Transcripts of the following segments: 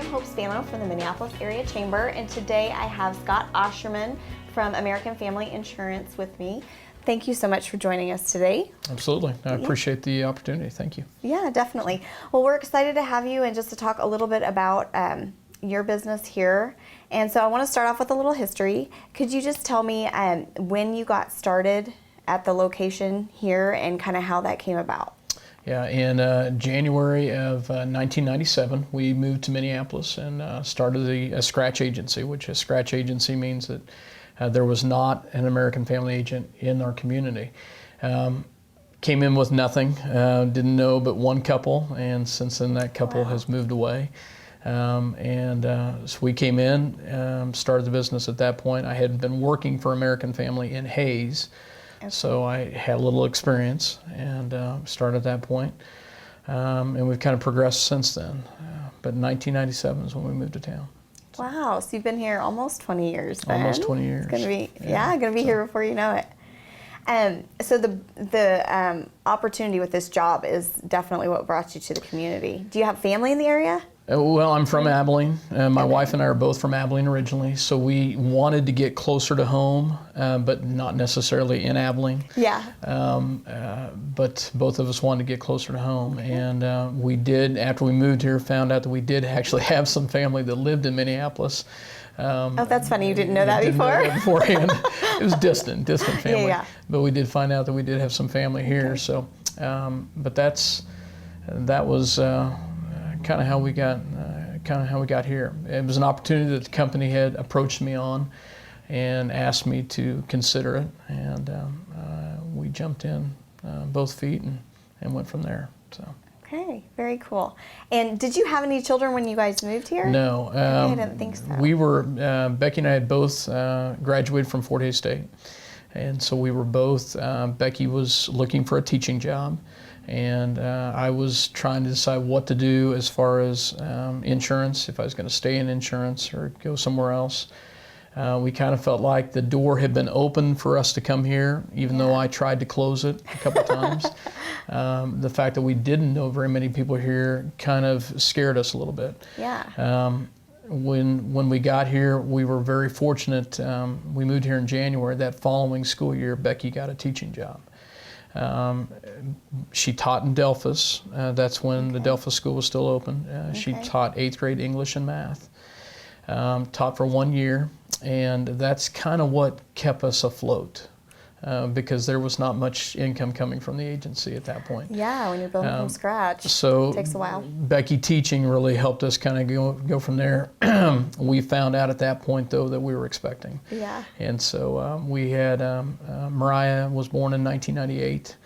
Hope Spano from the Minneapolis Area Chamber, and today I have Scott Ausherman from American Family Insurance with me. Thank you so much for joining us today. Absolutely. I appreciate the opportunity. Thank you. Yeah, definitely. Well, we're excited to have you and just to talk a little bit about your business here. And so I want to start off with a little history. Could you just tell me when you got started at the location here and kind of how that came about? Yeah, in January of 1997, we moved to Minneapolis and started a scratch agency, which a scratch agency means that there was not an American Family agent in our community. Came in with nothing, didn't know but one couple, and since then that couple has moved away. So we came in, started the business at that point. I had been working for American Family in Hayes, so I had a little experience and started at that point. And we've kind of progressed since then. But 1997 is when we moved to town. Wow, so you've been here almost 20 years then. Almost 20 years. It's gonna be here before you know it. So the opportunity with this job is definitely what brought you to the community. Do you have family in the area? Well, I'm from Abilene. My wife and I are both from Abilene originally, so we wanted to get closer to home, but not necessarily in Abilene. Yeah. But both of us wanted to get closer to home, and we did, after we moved here, found out that we did actually have some family that lived in Minneapolis. Oh, that's funny. You didn't know that before? Didn't know that beforehand. It was distant family. Yeah. But we did find out that we did have some family here. Okay. So, but that was kind of how we got here. It was an opportunity that the company had approached me on and asked me to consider it, and we jumped in both feet and went from there. So. Okay, very cool. And did you have any children when you guys moved here? No. I didn't think so. We were, Becky and I had both graduated from Fort Hays State. And so we were both, Becky was looking for a teaching job, and I was trying to decide what to do as far as insurance, if I was going to stay in insurance or go somewhere else. We kind of felt like the door had been open for us to come here, even though I tried to close it a couple times. The fact that we didn't know very many people here kind of scared us a little bit. Yeah. When we got here, we were very fortunate. We moved here in January. That following school year, Becky got a teaching job. She taught in Delphus. That's when the Delphus school was still open. She taught 8th grade English and math. Taught for 1 year, and that's kind of what kept us afloat. Because there was not much income coming from the agency at that point. Yeah, when you're building from scratch, so it takes a while. Becky teaching really helped us kind of go from there. We found out at that point, though, that we were expecting. Yeah. And so we had, Mariah was born in 1998.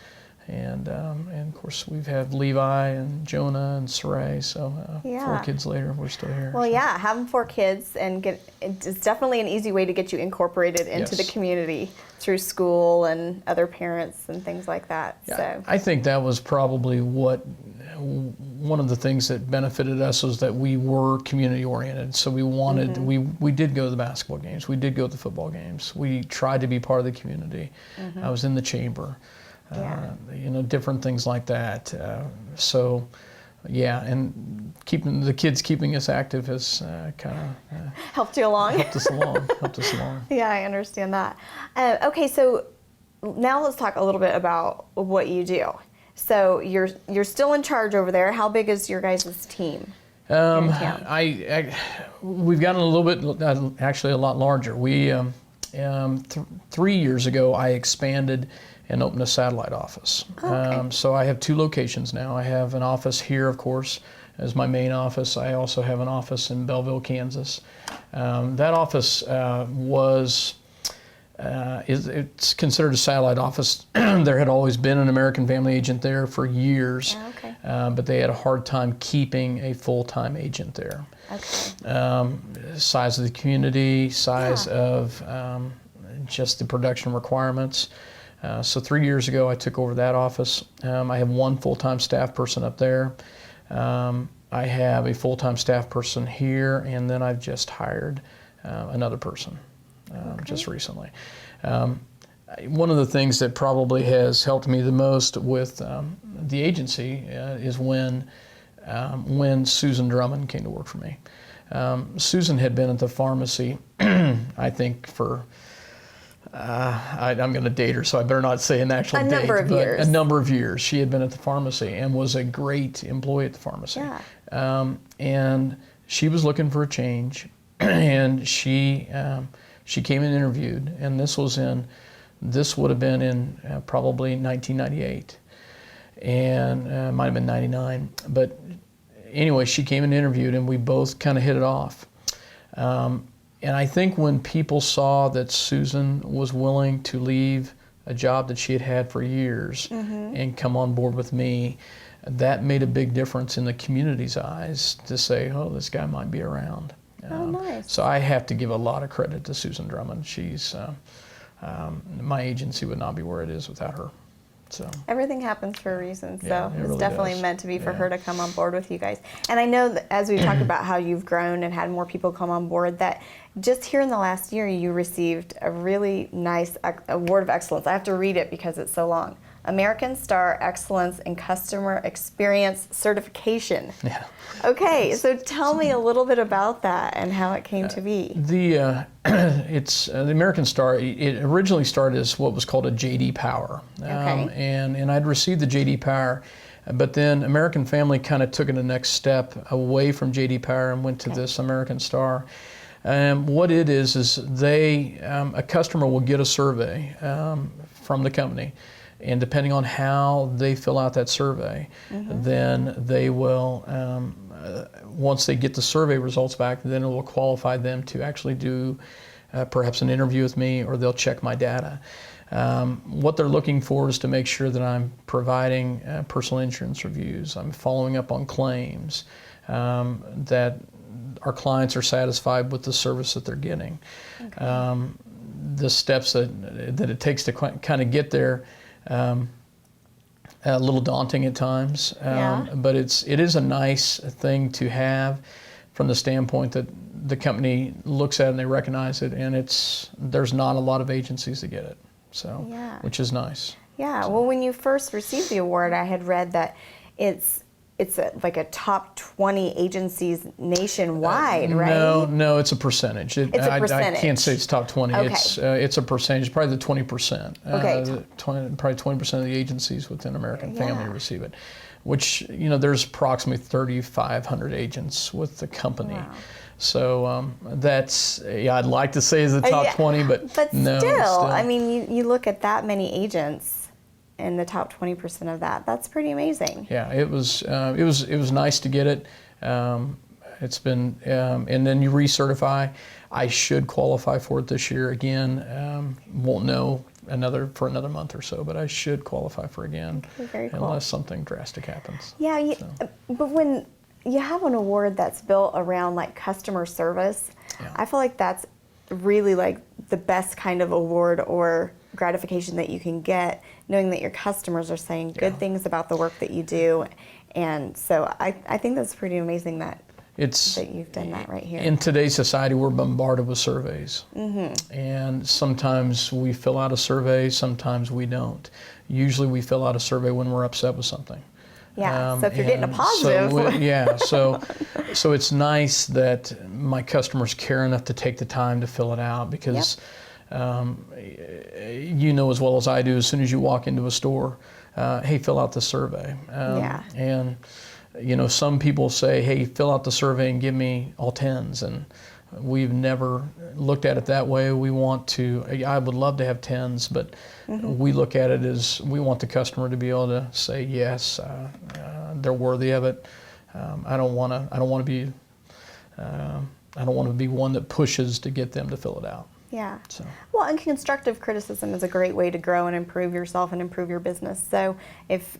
And of course, we've had Levi and Jonah and Sarai, so 4 kids later, we're still here. Well, yeah, having 4 kids and it's definitely an easy way to get you incorporated into the community through school and other parents and things like that. Yeah, so I think that was probably one of the things that benefited us was that we were community oriented. So we wanted, we did go to the basketball games, we did go to the football games, we tried to be part of the community. I was in the chamber. Different things like that. And keeping us active has kind of helped you along. Helped us along. Yeah, I understand that. Okay, so now let's talk a little bit about what you do. So you're still in charge over there. How big is your guys' team? We've gotten a little bit, actually a lot larger. We 3 years ago I expanded and opened a satellite office. So I have 2 locations now. I have an office here, of course, as my main office. I also have an office in Belleville, Kansas. That office it's considered a satellite office. There had always been an American Family agent there for years, but they had a hard time keeping a full-time agent there. Size of the community, size of just the production requirements. So 3 years ago, I took over that office. I have 1 full-time staff person up there. I have a full-time staff person here, and then I've just hired another person just recently. One of the things that probably has helped me the most with the agency is when Susan Drummond came to work for me. Susan had been at the pharmacy, I think for, I'm going to date her, so I better not say an actual date. Number of years. A number of years. She had been at the pharmacy and was a great employee at the pharmacy. Yeah. And she was looking for a change, and she came and interviewed, and this would have been in probably 1998, and might have been 99, but anyway, she came and interviewed, and we both kind of hit it off. And I think when people saw that Susan was willing to leave a job that she had had for years and come on board with me, that made a big difference in the community's eyes to say, oh, this guy might be around. Oh, nice. So I have to give a lot of credit to Susan Drummond. She's, my agency would not be where it is without her. So everything happens for a reason, so Yeah, it it's really definitely does. meant to be for Yeah. her to come on board with you guys. And I know that as we've talked about how you've grown and had more people come on board, that just here in the last year you received a really nice award of excellence. I have to read it because it's so long. American Star Excellence in Customer Experience Certification. Yeah. Okay, so tell me a little bit about that and how it came to be. It's the American Star. It originally started as what was called a JD Power, Okay. and I'd received the JD Power, but then American Family kind of took it the next step away from JD Power and went to this American Star. What it is they a customer will get a survey from the company. And depending on how they fill out that survey, then they will, once they get the survey results back, then it will qualify them to actually do perhaps an interview with me, or they'll check my data. What they're looking for is to make sure that I'm providing personal insurance reviews, I'm following up on claims, that our clients are satisfied with the service that they're getting. Okay. The steps that it takes to kind of get there, a little daunting at times, but it is a nice thing to have from the standpoint that the company looks at it and they recognize it, and there's not a lot of agencies that get it, so which is nice. Yeah. Well, when you first received the award, I had read that it's like a top 20 agencies nationwide, right? No, it's a percentage. It's a percentage. I can't say it's top 20. Okay. It's a percentage, probably the 20%. Okay. Probably 20% of the agencies within American Family receive it, which, there's approximately 3,500 agents with the company. Wow. So that's, I'd like to say is the top 20, but no. Still, I mean, you look at that many agents in the top 20% of that. That's pretty amazing. Yeah, it was nice to get it. It's been, and then you recertify. I should qualify for it this year again. Won't know for another month or so, but I should qualify for again, Very cool. unless something drastic happens. Yeah, but when you have an award that's built around like customer service, I feel like that's really like the best kind of award or gratification that you can get, knowing that your customers are saying good things about the work that you do. And so I think that's pretty amazing that you've done that right here. In today's society, we're bombarded with surveys. And sometimes we fill out a survey, sometimes we don't. Usually we fill out a survey when we're upset with something. Yeah, so if you're getting a positive. So it's nice that my customers care enough to take the time to fill it out, because you know as well as I do, as soon as you walk into a store, hey, fill out the survey. And some people say, hey, fill out the survey and give me all 10s, and we've never looked at it that way. I would love to have 10s, but we look at it as we want the customer to be able to say yes, they're worthy of it. I don't want to be one that pushes to get them to fill it out. Yeah. So. Well, and constructive criticism is a great way to grow and improve yourself and improve your business. So if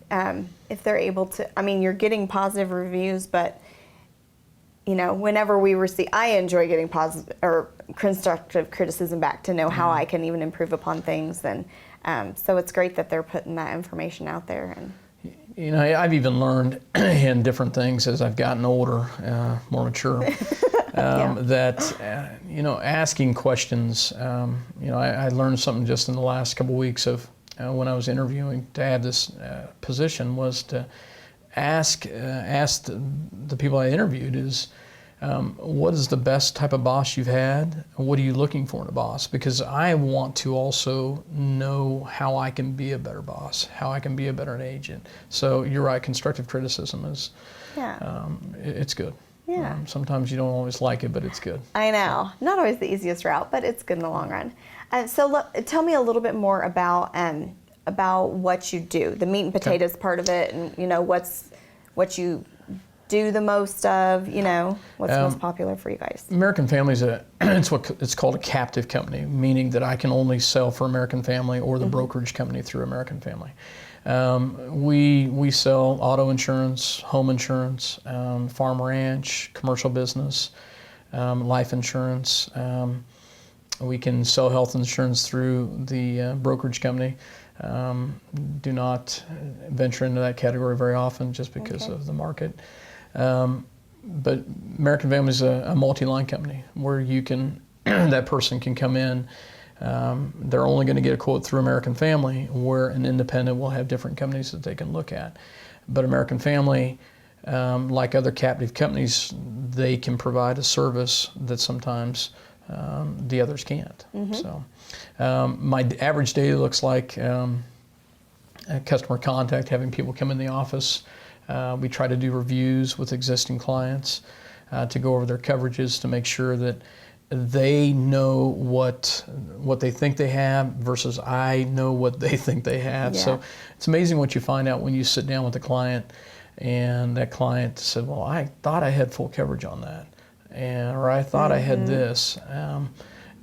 they're able to, you're getting positive reviews, but whenever we receive, I enjoy getting positive or constructive criticism back to know how I can even improve upon things. And so it's great that they're putting that information out there. And I've even learned in different things as I've gotten older, more mature, that asking questions. I learned something just in the last couple of weeks of when I was interviewing to have this position, was to ask the people I interviewed is, what is the best type of boss you've had? What are you looking for in a boss? Because I want to also know how I can be a better boss, how I can be a better agent. So you're right, constructive criticism is, it's good. Yeah. Sometimes you don't always like it, but it's good. I know. Not always the easiest route, but it's good in the long run. So tell me a little bit more about what you do, the meat and potatoes part of it, and what you do the most of, what's most popular for you guys. American Family is it's called a captive company, meaning that I can only sell for American Family or the brokerage company through American Family. We sell auto insurance, home insurance, farm ranch, commercial business, life insurance. We can sell health insurance through the brokerage company. Do not venture into that category very often just because of the market. But American Family is a multi-line company where you can, that person can come in. They're only going to get a quote through American Family, where an independent will have different companies that they can look at. But American Family, like other captive companies, they can provide a service that sometimes the others can't. So my average day looks like customer contact, having people come in the office. We try to do reviews with existing clients to go over their coverages to make sure that they know what they think they have versus I know what they think they have. So it's amazing what you find out when you sit down with a client and that client said, well, I thought I had full coverage on that, or I thought I had this.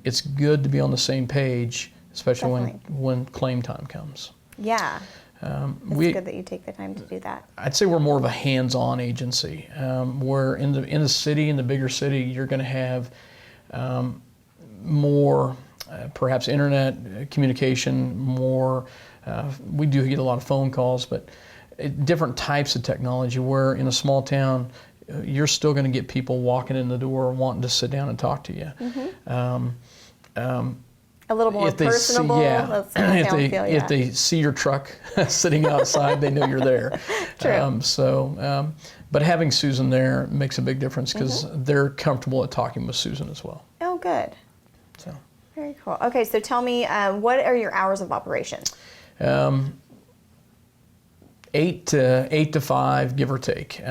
It's good to be on the same page, especially when claim time comes. Yeah. It's good that you take the time to do that. I'd say we're more of a hands-on agency. Where in the city, in the bigger city, you're going to have more perhaps internet communication, more, we do get a lot of phone calls, but different types of technology, where in a small town, you're still going to get people walking in the door wanting to sit down and talk to you. A little more personable. If they see your truck sitting outside, they know you're there. True. But having Susan there makes a big difference because they're comfortable at talking with Susan as well. Oh, good. So. Very cool. Okay, so tell me, what are your hours of operation? 8 to 5, give or take.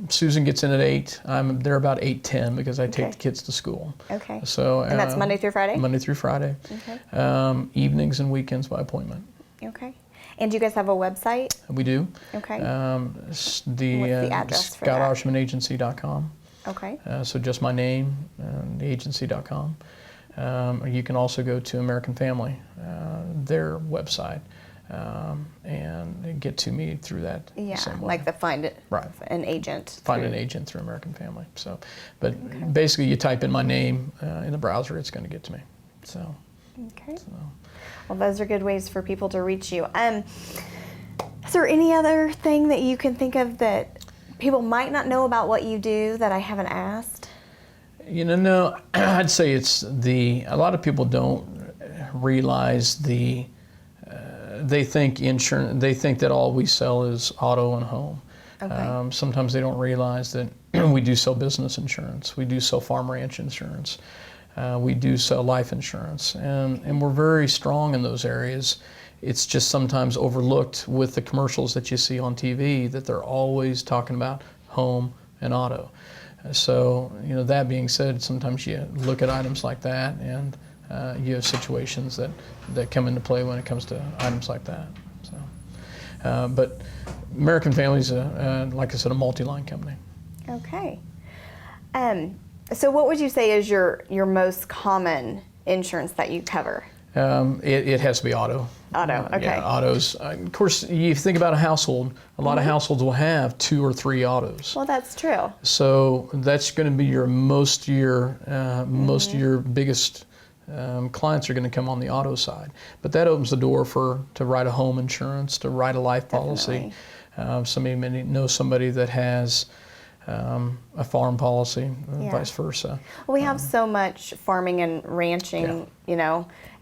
Susan gets in at 8. I'm there about 8:10 because I take the kids to school. Okay. So and that's Monday through Friday? Monday through Friday. Okay. Evenings and weekends by appointment. Okay. And do you guys have a website? We do. Okay. What's the address for that? ScottAushermanAgency.com. Okay. So just my name, theagency.com. You can also go to American Family, their website. And get to me through that same way. Like the find an agent. Find an agent through American Family. So, but basically, you type in my name in the browser, it's going to get to me. So. Okay. Well, those are good ways for people to reach you. Is there any other thing that you can think of that people might not know about what you do that I haven't asked? No, I'd say it's a lot of people don't realize they think insurance. They think that all we sell is auto and home. Okay. Sometimes they don't realize that we do sell business insurance. We do sell farm ranch insurance. We do sell life insurance, and we're very strong in those areas. It's just sometimes overlooked with the commercials that you see on TV that they're always talking about home and auto. So that being said, sometimes you look at items like that and you have situations that come into play when it comes to items like that. So, but American Family is, like I said, a multi-line company. Okay. So what would you say is your most common insurance that you cover? It has to be auto. Auto, okay. Yeah, autos. Of course, you think about a household, a lot of households will have 2 or 3 autos. Well, that's true. So that's going to be most of your biggest clients are going to come on the auto side. But that opens the door to write a home insurance, to write a life policy. Somebody may know somebody that has a farm policy, vice versa. Well, we have so much farming and ranching,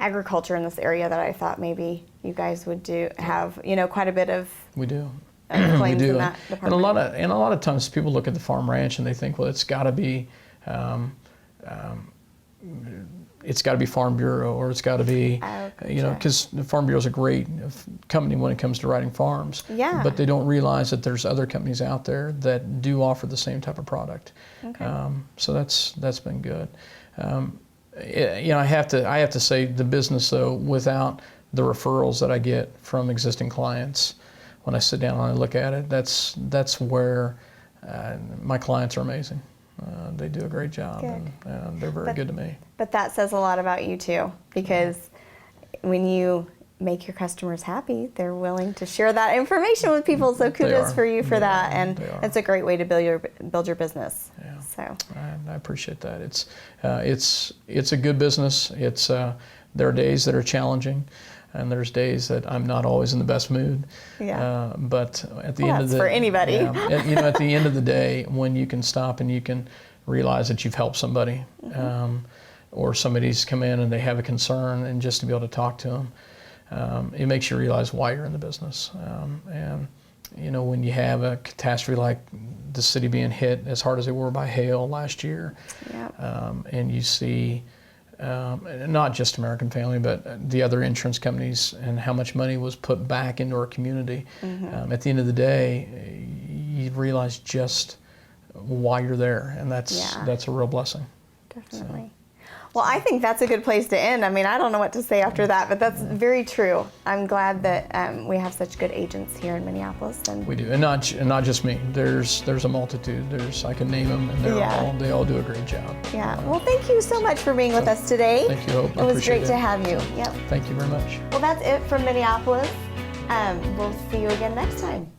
agriculture in this area that I thought maybe you guys would have quite a bit of. We do. Claims we do. In that department. And a lot of times people look at the farm ranch and they think, well, it's got to be Um, it's got to be Farm Bureau, or it's got to be, because the Farm Bureau is a great company when it comes to writing farms. Yeah. But they don't realize that there's other companies out there that do offer the same type of product. Okay. So that's been good. I have to say the business though, without the referrals that I get from existing clients, when I sit down and I look at it, that's where my clients are amazing. They do a great job, and they're very good to me. But that says a lot about you too, because when you make your customers happy, they're willing to share that information with people. So kudos for you for that, and it's a great way to build your business. Yeah. So I appreciate that. It's a good business. There are days that are challenging, and there's days that I'm not always in the best mood. Yeah. But at the end of the for anybody. at the end of the day, when you can stop and you can realize that you've helped somebody, or somebody's come in and they have a concern, and just to be able to talk to them, it makes you realize why you're in the business. And when you have a catastrophe like the city being hit as hard as they were by hail last year, and you see not just American Family, but the other insurance companies, and how much money was put back into our community. At the end of the day, you realize just why you're there, and that's a real blessing. Definitely. So. Well, I think that's a good place to end. I mean, I don't know what to say after that, but that's very true. I'm glad that we have such good agents here in Minneapolis. And we do, and not just me. There's a multitude. I can name them, and they all do a great job. Yeah. Well, thank you so much for being with us today. Thank you, Hope. It was great to have you. Yep. Thank you very much. Well, that's it from Minneapolis. We'll see you again next time.